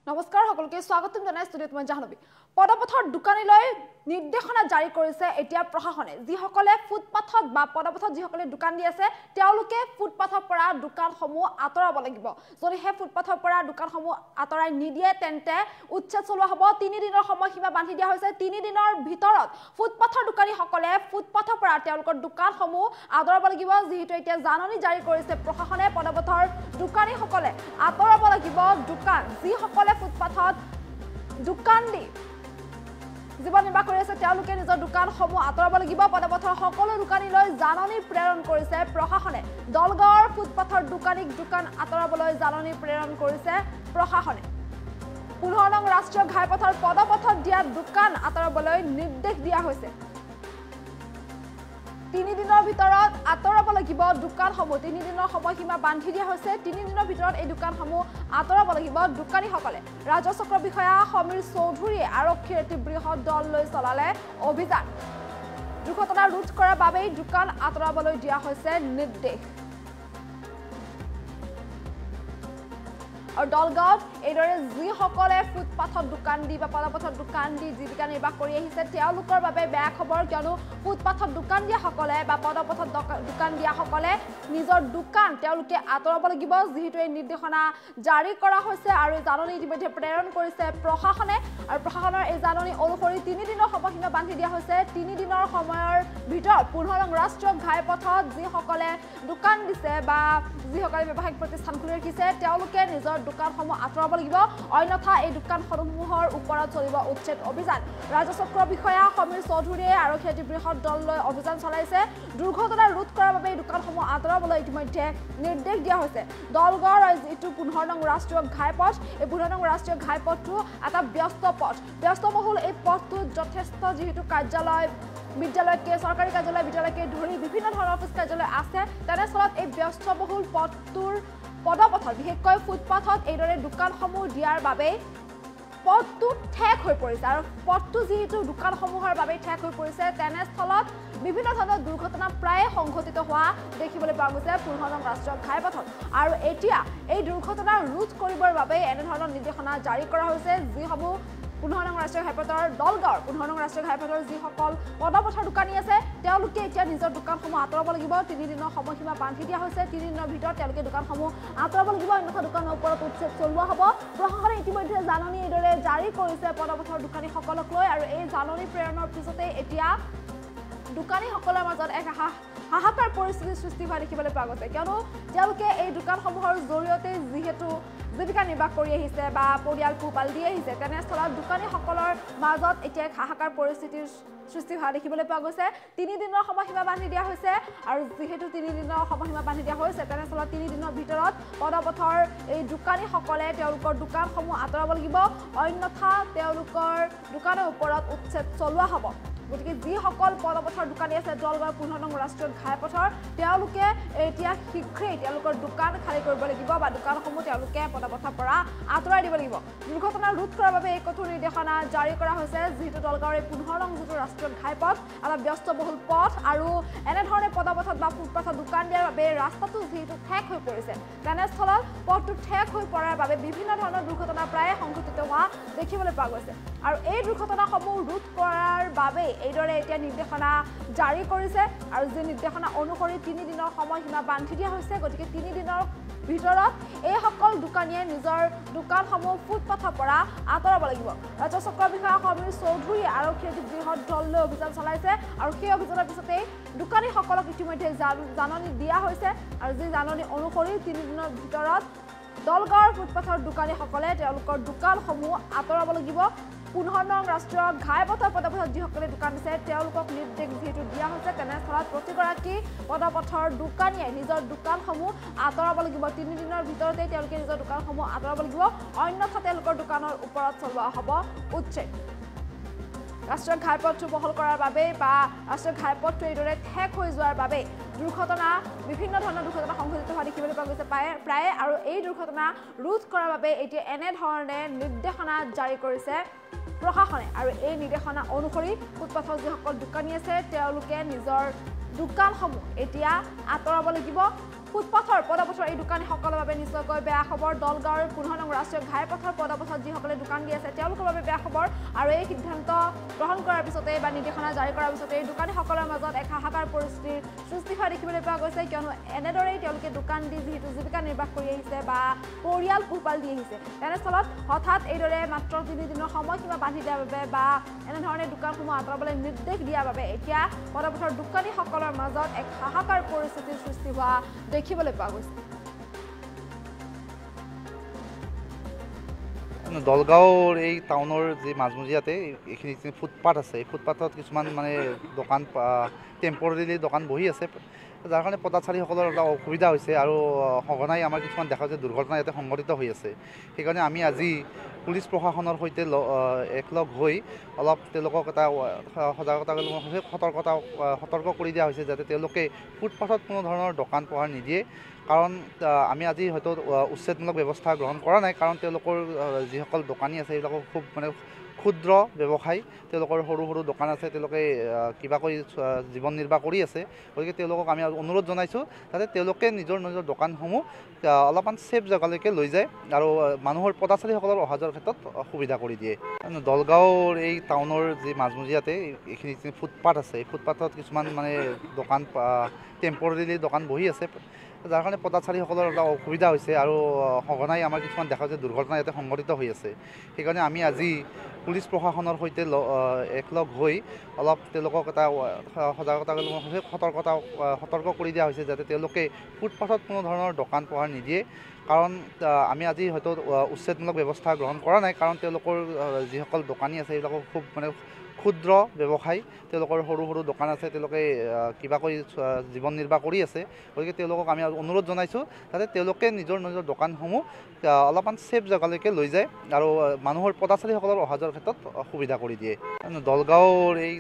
নমস্কাৰ সকলকে স্বাগতম জনাই ষ্টুডিঅ'ত মই জাহ্নবী পদপথৰ দোকানীলৈ নিৰ্দেশনা জাৰি কৰিছে এতিয়া প্ৰশাসনে যিসকলে ফুটপাথত বা পদপথত যিসকলে দোকান দি আছে তেওঁলোকে ফুটপাথৰ পৰা দোকানসমূহ আঁতৰাব লাগিব যদি হে ফুটপাথৰ পৰা দোকানসমূহ আঁতৰাই নিদিয়ে তেন্তে উচ্ছেদ চলোৱা হ'ব 3 দিনৰ সময়সীমা বান্ধি দিয়া হৈছে 3 দিনৰ ভিতৰত ফুটপাথৰ দোকানীসকলে ফুটপাথৰ পৰা তেওঁলোকৰ দোকানসমূহ আঁতৰাব লাগিব যিহেতু এতিয়া জাননী জাৰি কৰিছে প্ৰশাসনে পদপথৰ দোকানীসকলে আঁতৰাব লাগিব দোকান যিসকলে ফুটপাথত দোকান দি জীৱন নিৰ্বাহ কৰি আছে তেওঁলোকে নিজৰ দোকানসমূহ আঁতৰাব লাগিব পদপথৰ সকলো দোকানীলৈ জাননী প্ৰেৰণ কৰিছে প্ৰশাসনে দলগাঁৱৰ ফুটপাথৰ দোকানীক দোকান আঁতৰাবলৈ জাননী প্ৰেৰণ কৰিছে প্ৰশাসনে 15 নং ৰাষ্ট্ৰীয় ঘাইপথৰ পদপথত দিয়া দোকান আঁতৰাবলৈ নিৰ্দেশ দিয়া হৈছে 3 দিনৰ ভিতৰত আঁতৰাব লাগিব দোকানসমূহ 3 দিনৰ সময়সীমা বান্ধি দিয়া হৈছে 3 দিনৰ ভিতৰত এই দোকানসমূহ আঁতৰাব লাগিব দোকানীসকলে ৰাজচক্ৰ বিষয়া সমীৰ চৌধুৰীয়ে আৰক্ষীৰ এটি বৃহৎ দল লৈ চলালে অভিযান দুৰ্ঘটনা ৰোধ কৰাৰ বাবে দোকান আঁতৰাবলৈ দিয়া হৈছে নিৰ্দেশ আৰু দলগাঁৱত এইদৰে যিসকলে ফুটপাথত দোকান দি বা পদপথত দোকান দি জীৱিকা নিৰ্বাহ কৰি আহিছে তেওঁলোকৰ বাবে বেয়া খবৰ কিয়নো ফুটপাথত দোকান দিয়াসকলে বা পদপথত দোকান দিয়াসকলে নিজৰ দোকান তেওঁলোকে আঁতৰাব লাগিব যিহেতু এই নিৰ্দেশনা জাৰি কৰা হৈছে আৰু জাননী ইতিমধ্যে প্ৰেৰণ কৰিছে প্ৰশাসনে আৰু প্ৰশাসনৰ এই জাননী অনুসৰি 3 দিনৰ সময়সীমা বান্ধি দিয়া হৈছে 3 দিনৰ সময়ৰ ভিতৰত 15 নং ৰাষ্ট্ৰীয় ঘাইপথত যিসকলে দোকান দিছে বা যিসকলে ব্যৱসায়িক প্ৰতিষ্ঠান খুলি ৰাখিছে তেওঁলোকে নিজৰ দোকানসমূহ আঁতৰাব লাগিব অন্যথা এই দোকানসমূহৰ ওপৰত চলিব উচ্ছেদ অভিযান ৰাজচক্ৰ বিষয়া সমীৰ চৌধুৰীয়ে আৰক্ষীৰ এটি বৃহৎ দল লৈ অভিযান চলাইছে দুৰ্ঘটনা ৰোধ কৰাৰ বাবে এই দোকানসমূহ আঁতৰাবলৈ ইতিমধ্যে নিৰ্দেশ দিয়া হৈছে দলগাঁৱৰ এইটো 15 নং ৰাষ্ট্ৰীয় ঘাইপথ এই 15 নং ৰাষ্ট্ৰীয় ঘাইপথটো এটা ব্যস্ত পথ ব্যস্তবহুল এই পথটো যথেষ্ট যিহেতু কাৰ্যালয় বিদ্যালয়কে চৰকাৰী কাৰ্যালয় বিদ্যালয়কে ধৰি বিভিন্ন ধৰণৰ অফিচ কাৰ্যালয় আছে তেনেস্থলত এই ব্যস্তবহুল পথটোৰ পদপথত বিশেষকৈ ফুটপাথত এইদৰে দোকানসমূহ দিয়াৰ বাবে পথটো ঠেক হৈ পৰিছে আৰু পথটো যিহেতু দোকানসমূহৰ বাবে ঠেক হৈ পৰিছে তেনেস্থলত বিভিন্ন ধৰণৰ দুৰ্ঘটনা প্ৰায় সংঘটিত হোৱা দেখিবলৈ পোৱা গৈছে 15 নং ৰাষ্ট্ৰীয় ঘাইপথত আৰু এতিয়া এই দুৰ্ঘটনা ৰোধ কৰিবৰ বাবে এনে ধৰণৰ নিৰ্দেশনা জাৰি কৰা হৈছে যিসমূহ 15 নং ৰাষ্ট্ৰীয় ঘাইপথৰ দলগাঁৱৰ 15 নং ৰাষ্ট্ৰীয় ঘাইপথৰ যিসকল পদপথৰ দোকানী আছে তেওঁলোকে এতিয়া নিজৰ দোকানসমূহ আঁতৰাব লাগিব 3 দিনৰ সময়সীমা বান্ধি দিয়া হৈছে 3 দিনৰ ভিতৰত তেওঁলোকে দোকানসমূহ আঁতৰাব লাগিব অন্যথা দোকানৰ ওপৰত উচ্ছেদ চলোৱা হ'ব প্ৰশাসনে ইতিমধ্যে জাননী এইদৰে জাৰি কৰিছে পদপথৰ দোকানীসকলক লৈ আৰু এই জাননী প্ৰেৰণৰ পিছতে এতিয়া দোকানীসকলৰ মাজত এক হাহাকাৰ পৰিস্থিতিৰ সৃষ্টি হোৱা দেখিবলৈ পোৱা গৈছে কিয়নো তেওঁলোকে এই দোকানসমূহৰ জৰিয়তে যিহেতু জীৱিকা নিৰ্বাহ কৰি আহিছে বা পৰিয়াল পোহপাল দি আহিছে তেনেস্থলত দোকানীসকলৰ মাজত এতিয়া হাহাকাৰ পৰিস্থিতিৰ সৃষ্টি হোৱা দেখিবলৈ পোৱা গৈছে 3 দিনৰ সময়সীমা বান্ধি দিয়া হৈছে আৰু যিহেতু 3 দিনৰ সময়সীমা বান্ধি দিয়া হৈছে তেনেস্থলত 3 দিনৰ ভিতৰত পদপথৰ এই দোকানীসকলে তেওঁলোকৰ দোকানসমূহ আঁতৰাব লাগিব অন্যথা তেওঁলোকৰ দোকানৰ ওপৰত উচ্ছেদ চলোৱা হ'ব গতিকে যিসকল পদপথৰ দোকানী আছে দলগাঁৱৰ 15 নং ৰাষ্ট্ৰীয় ঘাইপথৰ তেওঁলোকে এতিয়া শীঘ্ৰেই তেওঁলোকৰ দোকান খালী কৰিব লাগিব বা দোকানসমূহ তেওঁলোকে পদপথৰ পৰা আঁতৰাই দিব লাগিব দুৰ্ঘটনা ৰোধ কৰাৰ বাবে এই কঠোৰ নিৰ্দেশনা জাৰি কৰা হৈছে যিহেতু দলগাঁৱৰ 15 নং যিটো ৰাষ্ট্ৰীয় ঘাইপথ এটা ব্যস্তবহুল পথ আৰু এনেধৰণে পদপথত বা ফুটপাথত দোকান দিয়াৰ বাবে ৰাস্তাটো যিহেতু ঠেক হৈ পৰিছে তেনেস্থলত পথটো ঠেক হৈ পৰাৰ বাবে বিভিন্ন ধৰণৰ দুৰ্ঘটনা প্ৰায় সংঘটিত হোৱা দেখিবলৈ পোৱা গৈছে আৰু এই দুৰ্ঘটনাসমূহ ৰোধ কৰাৰ বাবে এইদৰে এতিয়া নিৰ্দেশনা জাৰি কৰিছে আৰু যে নিৰ্দেশনা অনুসৰি 3 দিনৰ সময়সীমা বান্ধি দিয়া হৈছে গতিকে 3 দিনৰ ভিতৰত এই সকল দোকানীয়ে নিজৰ দোকানসমূহ ফুটপাথৰ পৰা আঁতৰাব লাগিব ৰাজচক্ৰ বিষয়া সমীৰ চৌধুৰীয়ে আৰক্ষীৰ এটি বৃহৎ দল লৈ অভিযান চলাইছে আৰু সেই অভিযানৰ পিছতে দোকানীসকলক ইতিমধ্যে জাননী দিয়া হৈছে আৰু যি জাননী অনুসৰি 3 দিনৰ ভিতৰত দলগাঁৱৰ ফুটপাথৰ দোকানীসকলে তেওঁলোকৰ দোকানসমূহ আঁতৰাব লাগিব 15 নং ৰাষ্ট্ৰীয় ঘাইপথৰ পদপথত যিসকলে দোকান দিছে তেওঁলোকক নিৰ্দেশ যিহেতু দিয়া হৈছে তেনেস্থলত প্ৰতিগৰাকী পদপথৰ দোকানীয়ে নিজৰ দোকানসমূহ আঁতৰাব লাগিব 3 দিনৰ ভিতৰতে তেওঁলোকে নিজৰ দোকানসমূহ আঁতৰাব লাগিব অন্যথা তেওঁলোকৰ দোকানৰ ওপৰত চলোৱা হ'ব উচ্ছেদ ৰাষ্ট্ৰীয় ঘাইপথটো বহল কৰাৰ বাবে বা ৰাষ্ট্ৰীয় ঘাইপথটো এইদৰে ঠেক হৈ যোৱাৰ বাবে দুৰ্ঘটনা বিভিন্ন ধৰণৰ দুৰ্ঘটনা সংঘটিত হোৱা দেখিবলৈ পোৱা গৈছে প্ৰায় আৰু এই দুৰ্ঘটনা ৰোধ কৰাৰ বাবে এতিয়া এনেধৰণে নিৰ্দেশনা জাৰি কৰিছে প্ৰশাসনে আৰু এই নিৰ্দেশনা অনুসৰি ফুটপাথৰ যিসকল দোকানী আছে তেওঁলোকে নিজৰ দোকানসমূহ এতিয়া আঁতৰাব লাগিব ফুটপাথৰ পদপথৰ এই দোকানীসকলৰ বাবে নিশ্চয়কৈ বেয়া খবৰ দলগাঁৱৰ 15 নং ৰাষ্ট্ৰীয় ঘাইপথৰ পদপথত যিসকলে দোকান দি আছে তেওঁলোকৰ বাবে বেয়া খবৰ আৰু এই সিদ্ধান্ত গ্ৰহণ কৰাৰ পিছতে বা নিৰ্দেশনা জাৰি কৰাৰ পিছতে এই দোকানীসকলৰ মাজত এক হাহাকাৰ পৰিস্থিতিৰ সৃষ্টি হোৱা দেখিবলৈ পোৱা গৈছে কিয়নো এনেদৰেই তেওঁলোকে দোকান দি যিহেতু জীৱিকা নিৰ্বাহ কৰি আহিছে বা পৰিয়াল পোহপাল দি আহিছে তেনেস্থলত হঠাৎ এইদৰে মাত্ৰ 3 দিনৰ সময়সীমা বান্ধি দিয়াৰ বাবে বা এনেধৰণে দোকানসমূহ আঁতৰাবলৈ নিৰ্দেশ দিয়াৰ বাবে এতিয়া পদপথৰ দোকানীসকলৰ মাজত এক হাহাকাৰ পৰিস্থিতিৰ সৃষ্টি হোৱা দেখিবলৈ পোৱা গৈছে দলগাঁৱৰ এই টাউনৰ যি মাজমজিয়াতে এইখিনি ফুটপাথ আছে এই ফুটপাথত কিছুমান মানে দোকান টেম্পৰেৰী দোকান বহি আছে যাৰ কাৰণে পথচাৰীসকলৰ এটা অসুবিধা হৈছে আৰু সঘনাই আমাৰ কিছুমান দেখা যায় দুৰ্ঘটনা ইয়াতে সংঘটিত হৈ আছে সেইকাৰণে আমি আজি পুলিচ প্ৰশাসনৰ সৈতে একলগ হৈ অলপ তেওঁলোকক এটা সজাগতা সতৰ্ক কৰি দিয়া হৈছে যাতে তেওঁলোকে ফুটপাথত কোনো ধৰণৰ দোকান পোহাৰ নিদিয়ে কাৰণ আমি আজি হয়তো উচ্ছেদমূলক ব্যৱস্থা গ্ৰহণ কৰা নাই কাৰণ তেওঁলোকৰ যিসকল দোকানী আছে সেইবিলাকৰ খুব মানে ক্ষুদ্ৰ ব্যৱসায় তেওঁলোকৰ সৰু সৰু দোকান আছে তেওঁলোকে কিবাকৈ জীৱন নিৰ্বাহ কৰি আছে গতিকে তেওঁলোকক আমি অনুৰোধ জনাইছোঁ যাতে তেওঁলোকে নিজৰ দোকানসমূহ অলপমান ছেফ জেগালৈকে লৈ যায় আৰু মানুহৰ পথচাৰীসকলৰ অহা যোৱাৰ ক্ষেত্ৰত সুবিধা কৰি দিয়ে দলগাঁৱৰ এই টাউনৰ যি মাজমজিয়াতে এইখিনি ফুটপাথ আছে এই ফুটপাথত কিছুমান মানে দোকান টেম্পৰেৰী দোকান বহি আছে যাৰ কাৰণে পথচাৰীসকলৰ এটা অসুবিধা হৈছে আৰু সঘনাই আমাৰ কিছুমান দেখা যায় দুৰ্ঘটনা ইয়াতে সংঘটিত হৈ আছে সেইকাৰণে আমি আজি পুলিচ প্ৰশাসনৰ সৈতে একলগ হৈ অলপ তেওঁলোকক এটা সজাগতা সতৰ্ক কৰি দিয়া হৈছে যাতে তেওঁলোকে ফুটপাথত কোনো ধৰণৰ দোকান পোহাৰ নিদিয়ে কাৰণ আমি আজি হয়তো উচ্ছেদমূলক ব্যৱস্থা গ্ৰহণ কৰা নাই কাৰণ তেওঁলোকৰ যিসকল দোকানী আছে সেইবিলাকৰ খুব মানে ক্ষুদ্ৰ ব্যৱসায় তেওঁলোকৰ সৰু সৰু দোকান আছে তেওঁলোকে কিবাকৈ জীৱন নিৰ্বাহ কৰি আছে গতিকে তেওঁলোকক আমি অনুৰোধ জনাইছোঁ যাতে তেওঁলোকে নিজৰ দোকানসমূহ অলপমান ছেফ জেগালৈকে লৈ যায় আৰু মানুহৰ পথচাৰীসকলৰ অহা যোৱাৰ ক্ষেত্ৰত সুবিধা কৰি দিয়ে দলগাঁৱৰ এই